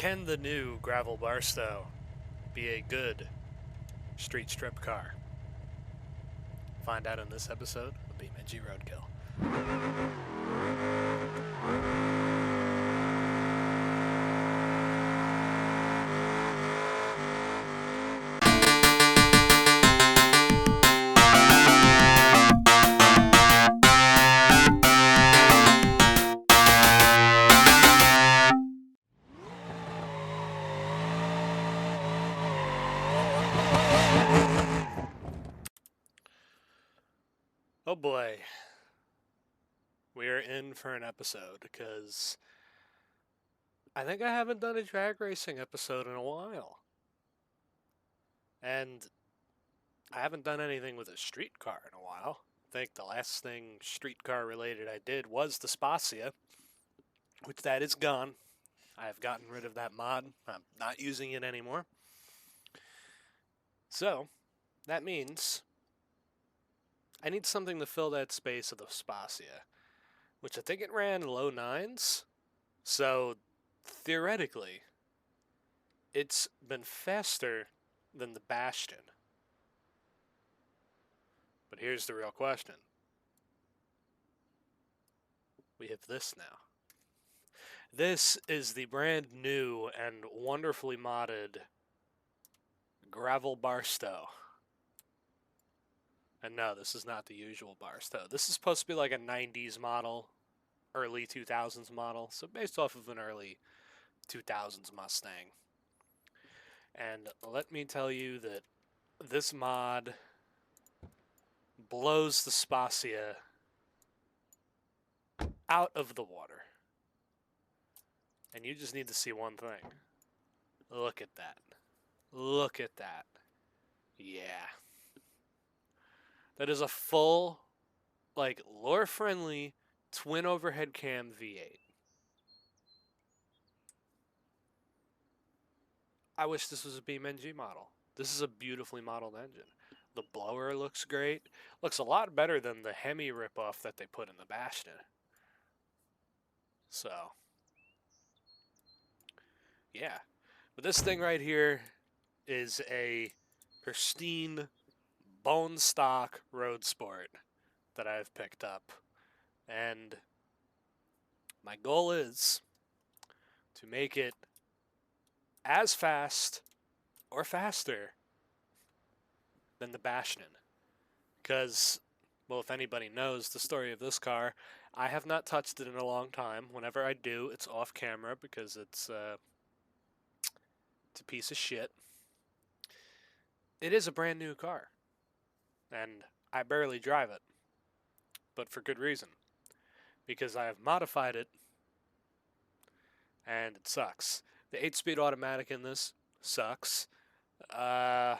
Can the new gravel Barstow be a good street strip car? Find out in this episode of BeamNG Roadkill. Oh boy, we are in for an episode because I think I haven't done a drag racing episode in a while. And I haven't done anything with a streetcar in a while. I think the last thing streetcar related I did was the Spacia, which that is gone. I have gotten rid of that mod. I'm not using it anymore. So, that means I need something to fill that space of the Spacia, which I think it ran low nines. So, theoretically, it's been faster than the Bastion. But here's the real question. We have this now. This is the brand new and wonderfully modded gravel Barstow. And no, this is not the usual Barstow. This is supposed to be like a 90s model, early 2000s model, so based off of an early 2000s Mustang. And let me tell you that this mod blows the Spacia out of the water. And you just need to see one thing. Look at that. Look at that. Yeah. That is a full, like, lore-friendly twin overhead cam V8. I wish this was a BeamNG model. This is a beautifully modeled engine. The blower looks great. Looks a lot better than the Hemi ripoff that they put in the Bastion. So, yeah. But this thing right here is a pristine bone stock road sport that I've picked up. And my goal is to make it as fast or faster than the Bastion. Because, well, if anybody knows the story of this car, I have not touched it in a long time. Whenever I do, it's off camera because it's a piece of shit. It is a brand new car. And I barely drive it. But for good reason. Because I have modified it, and it sucks. The 8-speed automatic in this sucks. The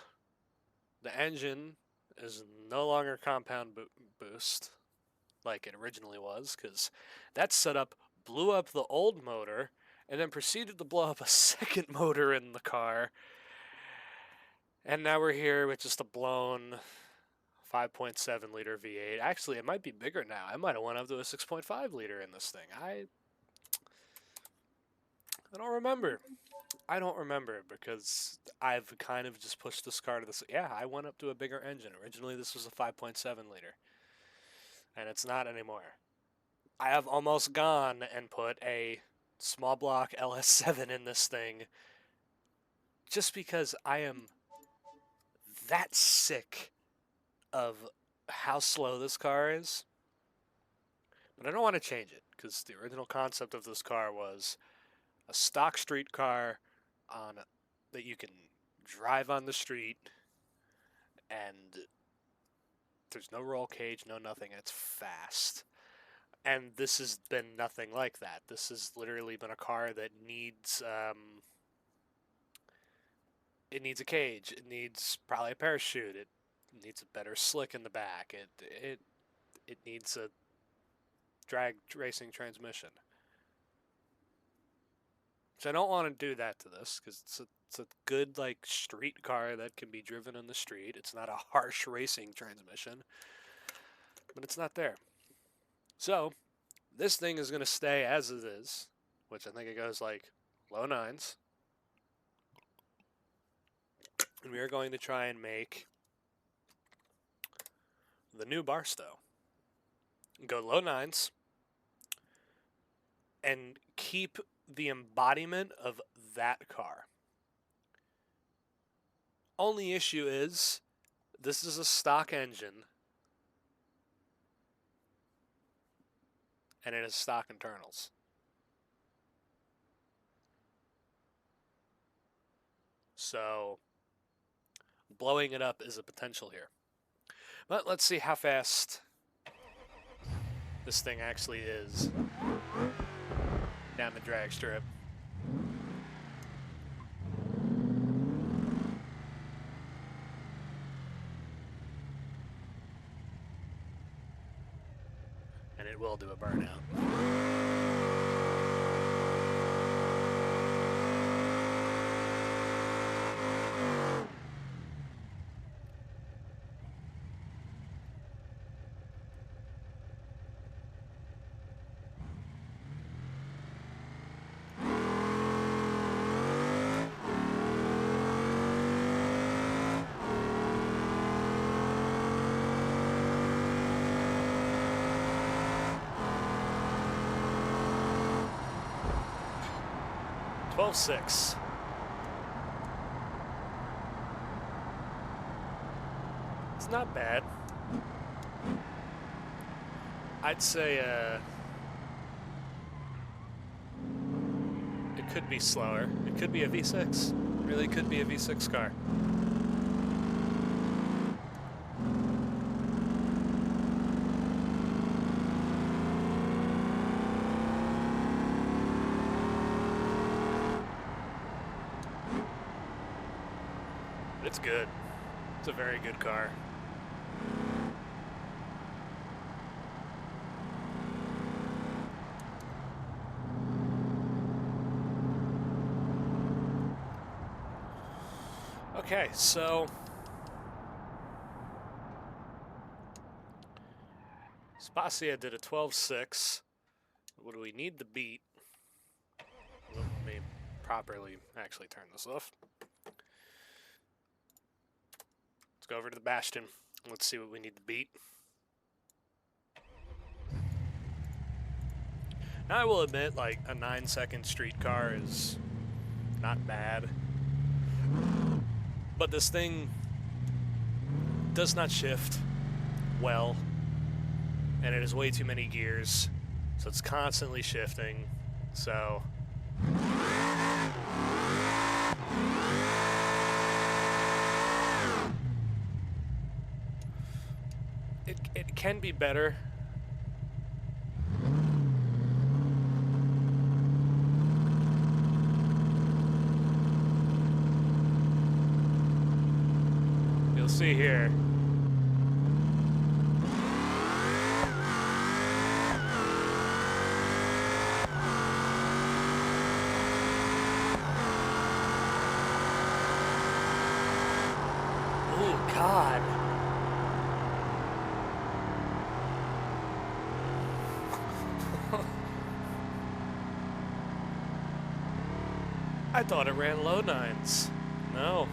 engine is no longer compound boost like it originally was, because that setup blew up the old motor and then proceeded to blow up a second motor in the car. And now we're here with just a blown 5.7 liter V8. Actually, it might be bigger now. I might have went up to a 6.5 liter in this thing. I don't remember. I don't remember because I've kind of just pushed this car to the... Yeah, I went up to a bigger engine. Originally, this was a 5.7 liter. And it's not anymore. I have almost gone and put a small block LS7 in this thing just because I am that sick of how slow this car is. But I don't want to change it because the original concept of this car was a stock street car that you can drive on the street, and there's no roll cage, no nothing. It's fast. And this has been nothing like that. This has literally been a car that needs it needs a cage. It needs probably a parachute. It needs a better slick in the back. It needs a drag racing transmission. So I don't want to do that to this because it's a good like street car that can be driven in the street. It's not a harsh racing transmission, but it's not there. So this thing is going to stay as it is, which I think it goes like low nines. And we are going to try and make the new Barstow. Go low nines and keep the embodiment of that car. Only issue is this is a stock engine and it has stock internals. So blowing it up is a potential here. But let's see how fast this thing actually is down the drag strip. And it will do a burnout. .12.6. It's not bad. I'd say it could be slower. It could be a V6. It really could be a V6 car. But it's good. It's a very good car. Okay, so Bastion did a 12.6. What do we need to beat? Let me properly actually turn this off. Let's go over to the Bastion. Let's see what we need to beat. Now I will admit, like, a 9-second street car is not bad. But this thing does not shift well, and it has way too many gears, so it's constantly shifting. So it can be better. You'll see here. Oh, God. I thought it ran low nines. No.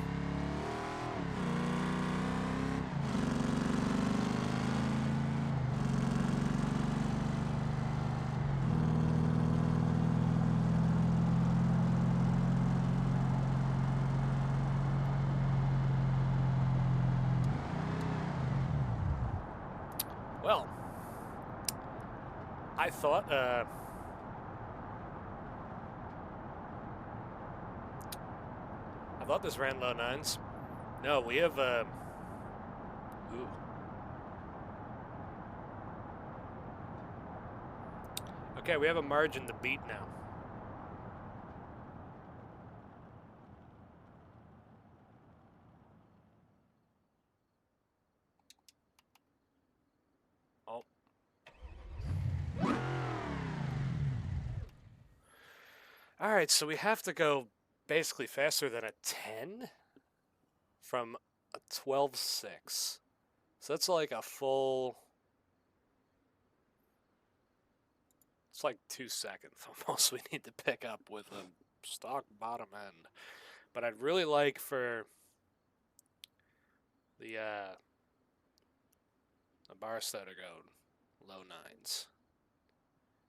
Well, I thought this ran low nines. No, we have ooh. Okay, we have a margin to beat now. Oh. All right, so we have to go basically faster than a 10 from a 12.6. So that's like a full... It's like 2 seconds almost we need to pick up with a stock bottom end. But I'd really like for the Barstow to go low nines.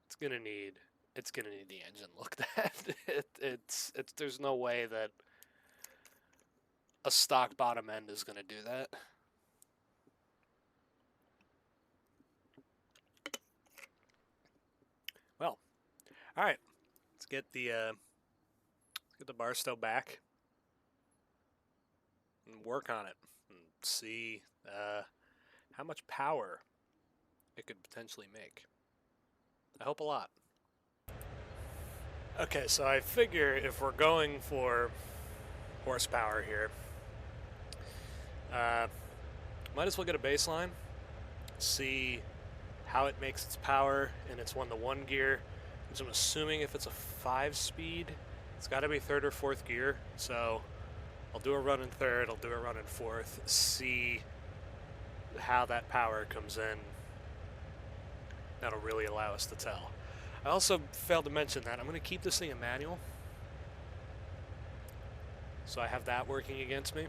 It's gonna need the engine looked at. It's there's no way that a stock bottom end is gonna do that. Well, all right. Let's get the Barstow back and work on it and see how much power it could potentially make. I hope a lot. Okay, so I figure if we're going for horsepower here, might as well get a baseline, see how it makes its power in its 1-to-1 gear, which I'm assuming if it's a 5-speed, it's got to be 3rd or 4th gear. So I'll do a run in 3rd, I'll do a run in 4th, see how that power comes in. That'll really allow us to tell. I also failed to mention that I'm going to keep this thing in manual, so I have that working against me,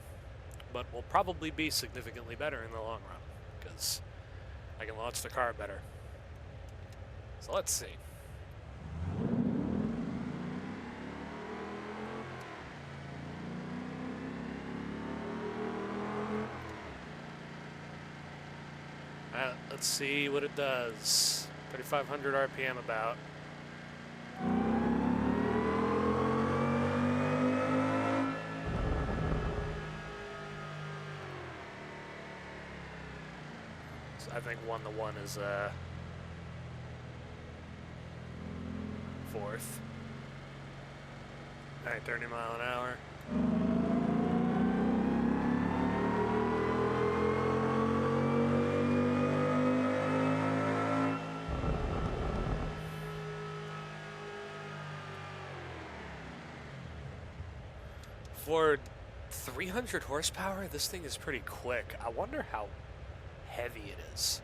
but will probably be significantly better in the long run because I can launch the car better. So let's see. Let's see what it does. 3,500 RPM about. So I think 1-to-1 is 4th. All right, 30 mile an hour. For 300 horsepower, this thing is pretty quick. I wonder how heavy it is.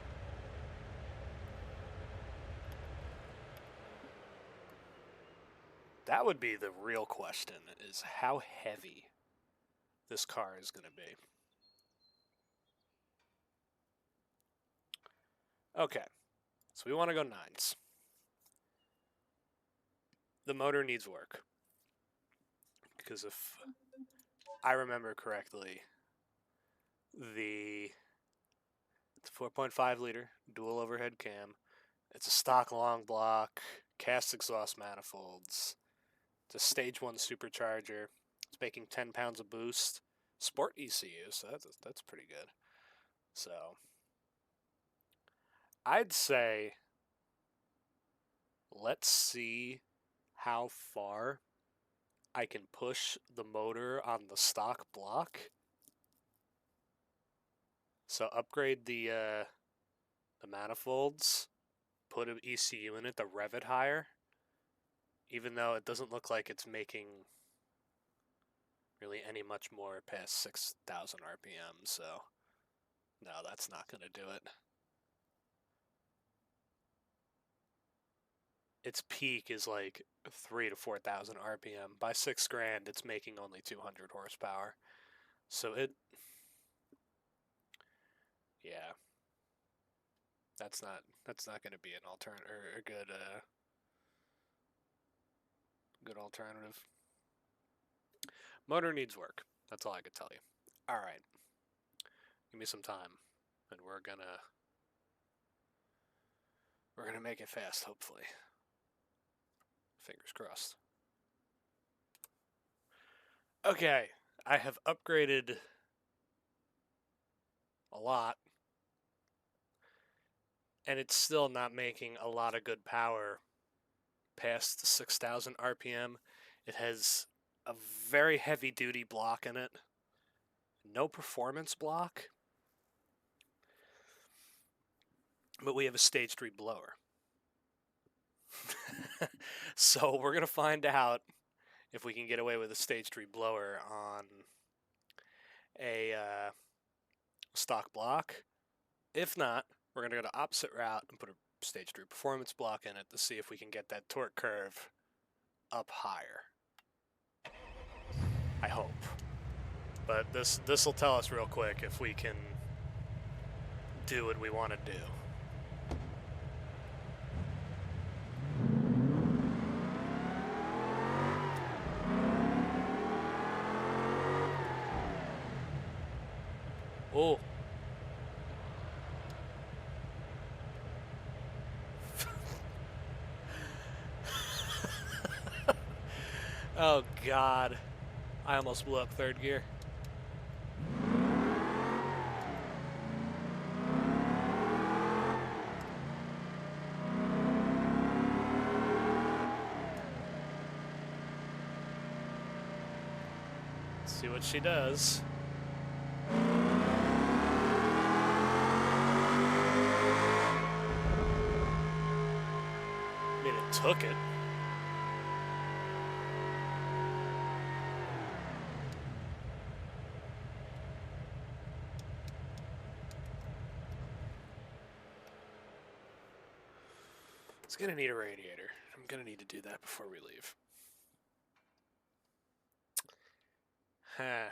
That would be the real question, is how heavy this car is going to be. Okay, so we want to go 9s. The motor needs work. Because if I remember correctly, it's a 4.5 liter dual overhead cam. It's a stock long block, cast exhaust manifolds. It's a stage 1 supercharger. It's making 10 pounds of boost. Sport ECU, so that's pretty good. So I'd say let's see how far I can push the motor on the stock block. So upgrade the manifolds, put an ECU in it to rev it higher, even though it doesn't look like it's making really any much more past 6,000 RPM, so no, that's not going to do it. Its peak is like 3,000 to 4,000 RPM. By $6,000, it's making only 200 horsepower. So yeah, that's not going to be an alternative or a good alternative. Motor needs work. That's all I could tell you. All right, give me some time, and we're gonna make it fast. Hopefully, fingers crossed. Okay, I have upgraded a lot, and it's still not making a lot of good power past 6,000 RPM. It has a very heavy duty block in it, no performance block, but we have a stage 3 blower. So we're gonna find out if we can get away with a stage 3 blower on a stock block. If not, we're going to go the opposite route and put a stage 3 performance block in it to see if we can get that torque curve up higher. I hope. But this will tell us real quick if we can do what we want to do. Oh. Oh God. I almost blew up third gear. Let's see what she does. I mean, it took it. It's gonna need a radiator. I'm gonna need to do that before we leave. Huh.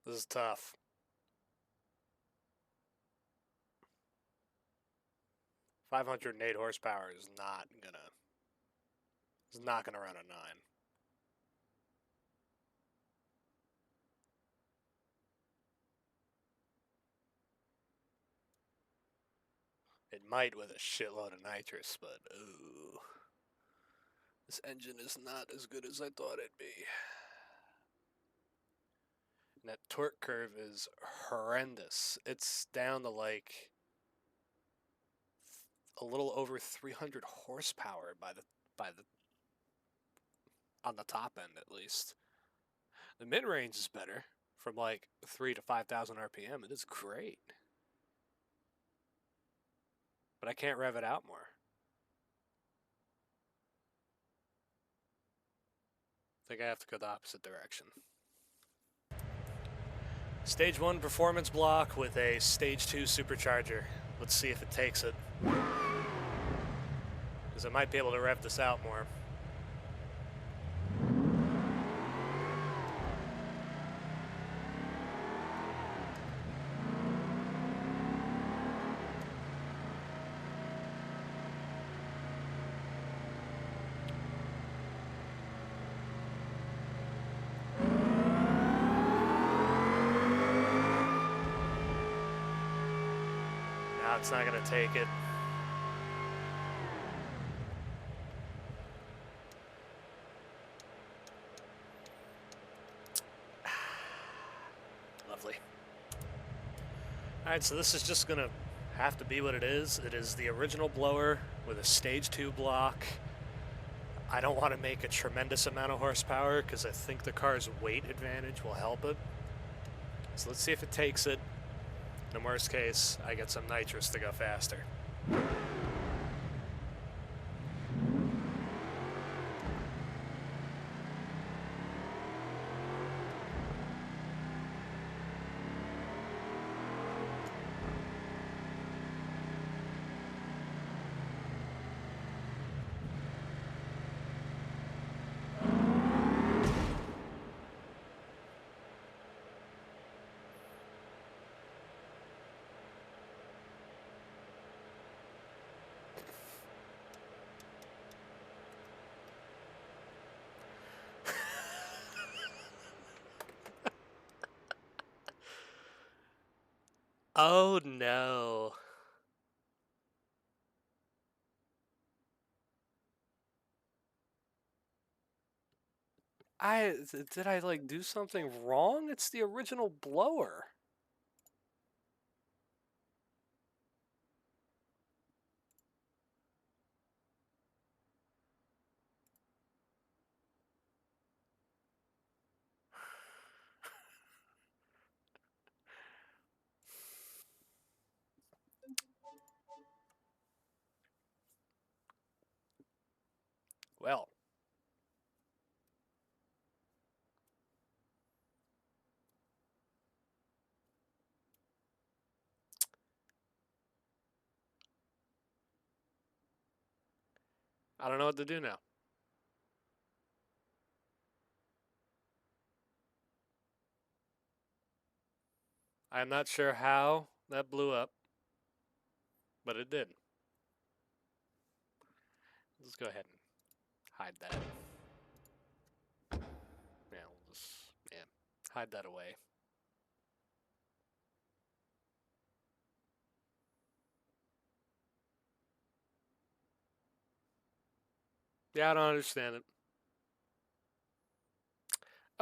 This is tough. 508 horsepower is not gonna run a 9. It might with a shitload of nitrous, but ooh. This engine is not as good as I thought it'd be. And that torque curve is horrendous. It's down to like a little over 300 horsepower by the on the top end at least. The mid-range is better from like 3 to 5,000 RPM. It is great. But I can't rev it out more. I think I have to go the opposite direction. Stage 1 performance block with a Stage 2 supercharger. Let's see if it takes it. Because I might be able to rev this out more. It's not going to take it. Lovely. Alright, so this is just going to have to be what it is. It is the original blower with a Stage 2 block. I don't want to make a tremendous amount of horsepower because I think the car's weight advantage will help it. So let's see if it takes it. In the worst case, I get some nitrous to go faster. Oh no. Did I like do something wrong? It's the original blower. Well. I don't know what to do now. I'm not sure how that blew up, but it did. Let's go ahead and hide that. Yeah, we'll just, hide that away. Yeah, I don't understand it.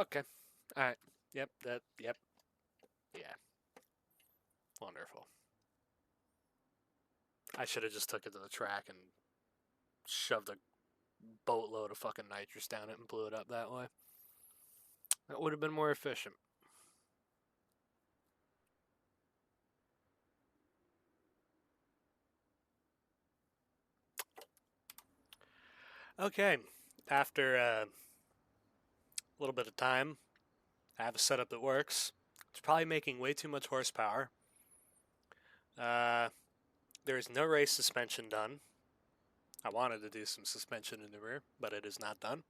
Okay. Alright. Yep, yep. Yeah. Wonderful. I should have just took it to the track and shoved a boatload of fucking nitrous down it and blew it up that way. That would have been more efficient. Okay. After a little bit of time, I have a setup that works. It's probably making way too much horsepower. There is no race suspension done. I wanted to do some suspension in the rear, but it is not done.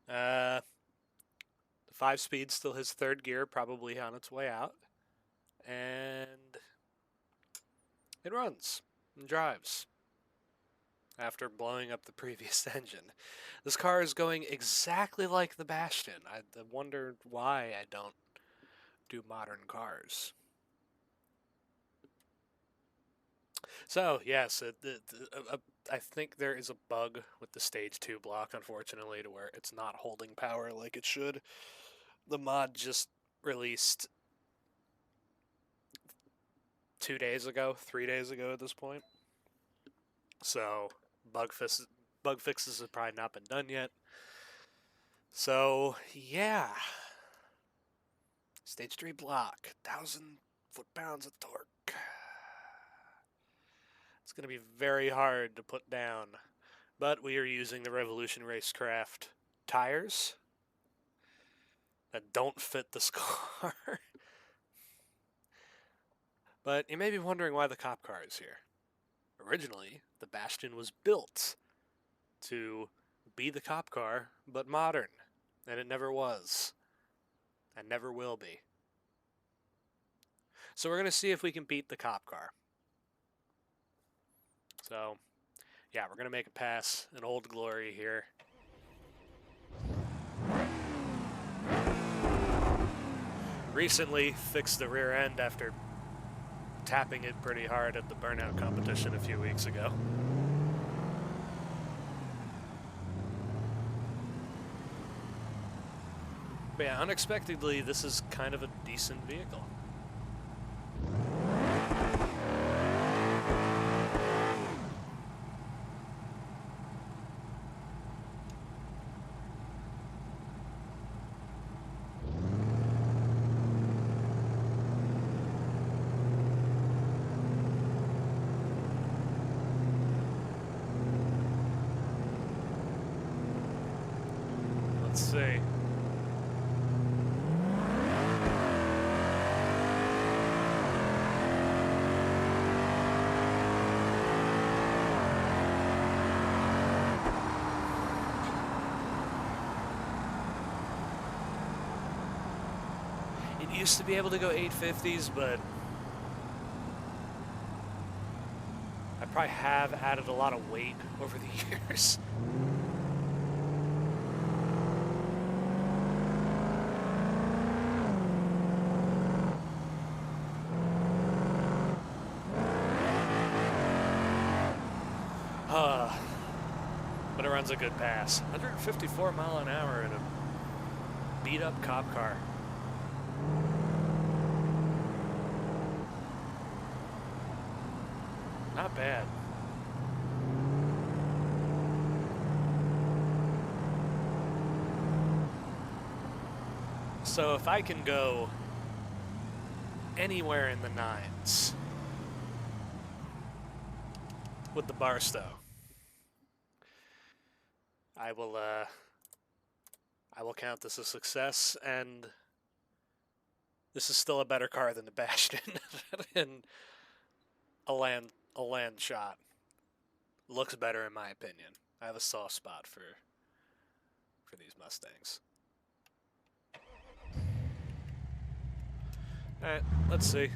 The 5-speed still has third gear, probably on its way out. And it runs and drives after blowing up the previous engine. This car is going exactly like the Bastion. I wonder why I don't do modern cars. So, yes, I think there is a bug with the Stage 2 block, unfortunately, to where it's not holding power like it should. The mod just released 2 days ago, 3 days ago at this point. So, bug fixes have probably not been done yet. So, yeah. Stage 3 block, 1,000 foot-pounds of torque. It's going to be very hard to put down. But we are using the Revolution Racecraft tires that don't fit this car. But you may be wondering why the cop car is here. Originally, the Bastion was built to be the cop car, but modern. And it never was. And never will be. So we're going to see if we can beat the cop car. So, yeah, we're going to make a pass, an Old Glory here. Recently fixed the rear end after tapping it pretty hard at the burnout competition a few weeks ago. But yeah, unexpectedly, this is kind of a decent vehicle. Let's see. It used to be able to go 850s, but I probably have added a lot of weight over the years. But it runs a good pass. 154 mile an hour in a beat-up cop car. Not bad. So if I can go anywhere in the 9s with the Barstow, I will count this a success, and this is still a better car than the Bastion in a land shot. Looks better in my opinion. I have a soft spot for these Mustangs. Alright, let's see.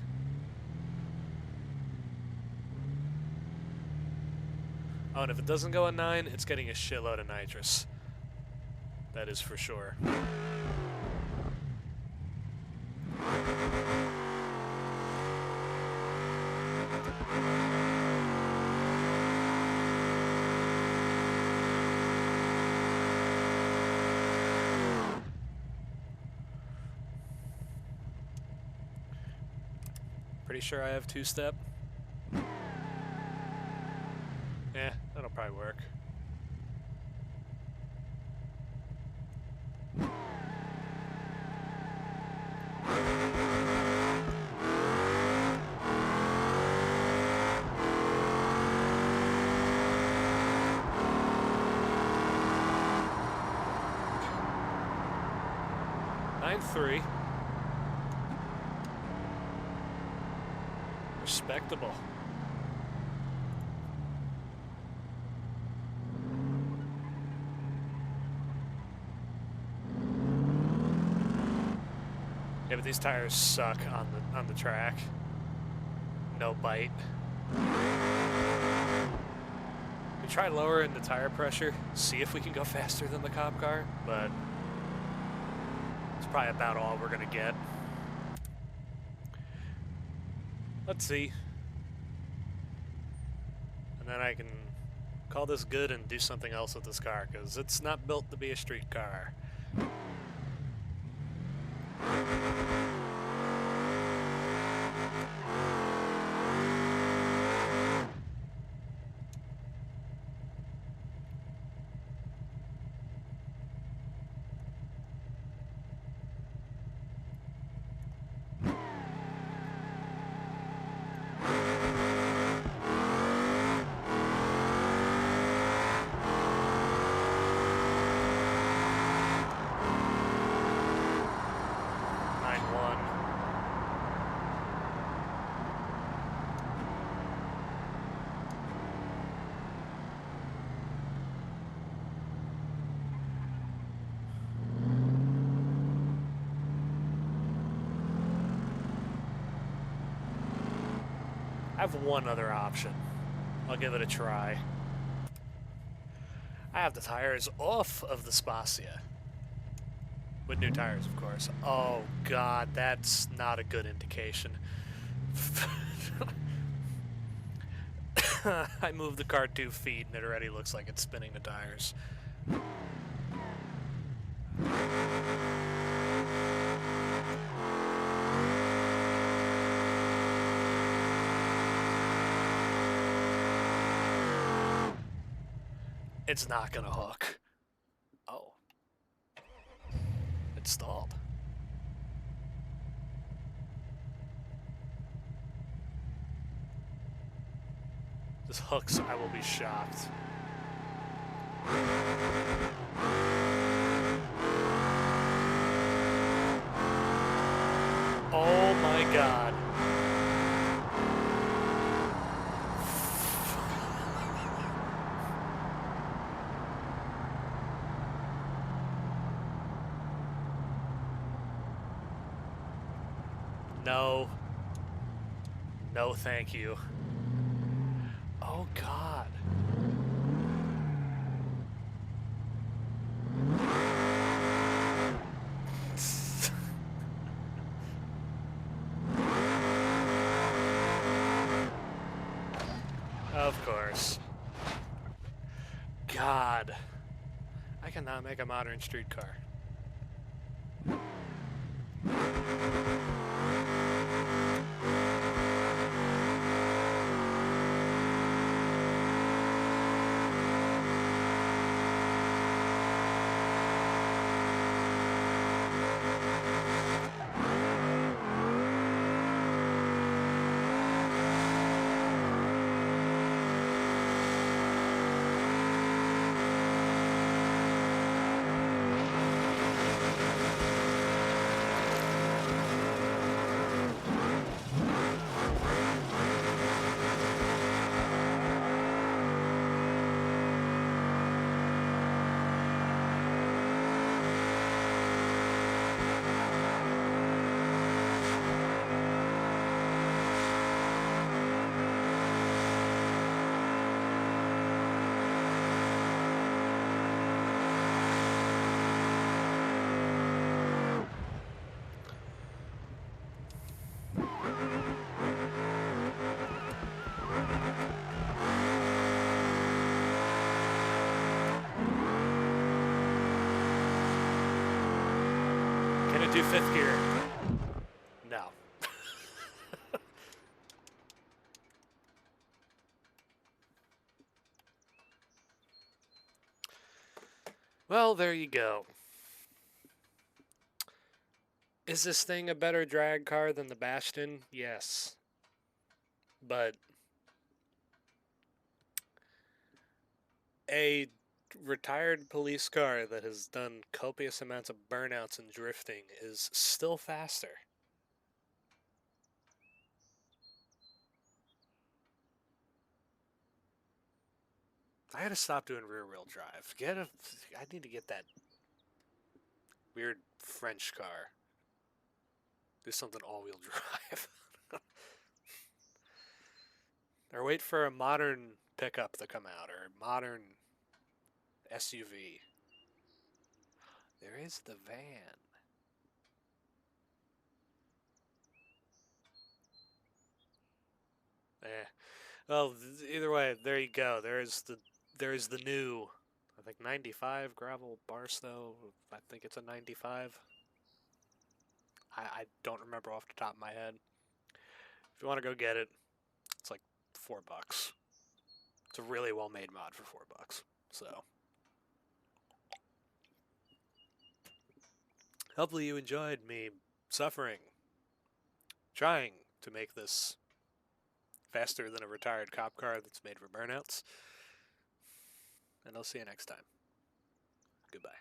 Oh, and if it doesn't go a 9, it's getting a shitload of nitrous. That is for sure. Pretty sure I have two-step. Yeah, that'll probably work. Three. Respectable. Yeah, but these tires suck on the track. No bite. We try lowering the tire pressure, see if we can go faster than the cop car, but it's probably about all we're gonna get. Let's see. And then I can call this good and do something else with this car, because it's not built to be a street car. I have one other option. I'll give it a try. I have the tires off of the Spacia. With new tires, of course. Oh, God, that's not a good indication. I moved the car 2 feet and it already looks like it's spinning the tires. It's not gonna hook. Oh. It stalled. This hooks, I will be shocked. Oh my God. No. No, thank you. Oh, God. Of course. God. I cannot make a modern streetcar. Do fifth gear. No. Well, there you go. Is this thing a better drag car than the Bastion? Yes. But a retired police car that has done copious amounts of burnouts and drifting is still faster. I gotta stop doing rear-wheel drive. I need to get that weird French car. Do something all-wheel drive. Or wait for a modern pickup to come out, or a modern SUV. There is the van. Eh. Well, either way, there you go. There is the new, I think 95 gravel Barstow. I think it's a 95. I don't remember off the top of my head. If you want to go get it, it's like $4. It's a really well-made mod for $4. So, hopefully you enjoyed me suffering, trying to make this faster than a retired cop car that's made for burnouts. And I'll see you next time. Goodbye.